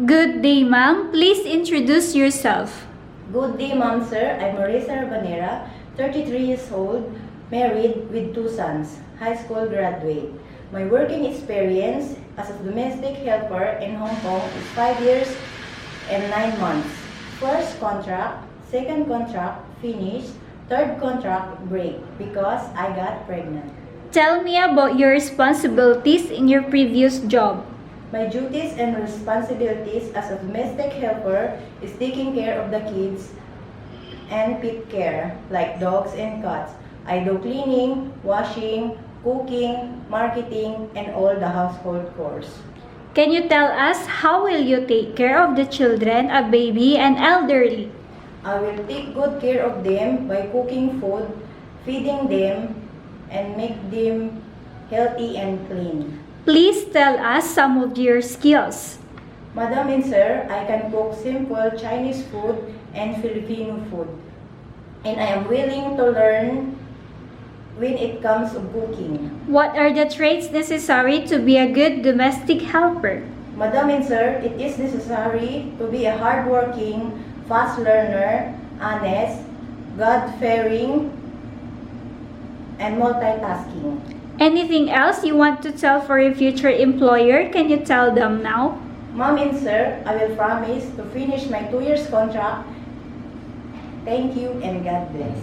Good day, ma'am. Please introduce yourself. Good day, ma'am, sir. I'm Marisa Rabanera, 33 years old, married with 2 sons, high school graduate. My working experience as a domestic helper in Hong Kong is 5 years and 9 months. First contract, second contract, finished, third contract, break because I got pregnant. Tell me about your responsibilities in your previous job. My duties and responsibilities as a domestic helper is taking care of the kids and pet care, like dogs and cats. I do cleaning, washing, cooking, marketing, and all the household chores. Can you tell us how will you take care of the children, a baby, and elderly? I will take good care of them by cooking food, feeding them, and make them healthy and clean. Please tell us some of your skills. Madam and sir, I can cook simple Chinese food and Filipino food. And I am willing to learn when it comes to cooking. What are the traits necessary to be a good domestic helper? Madam and sir, it is necessary to be a hardworking, fast learner, honest, God-fearing, and multitasking. Anything else you want to tell for your future employer? Can you tell them now? Ma'am and sir, I will promise to finish my 2 years contract. Thank you and God bless.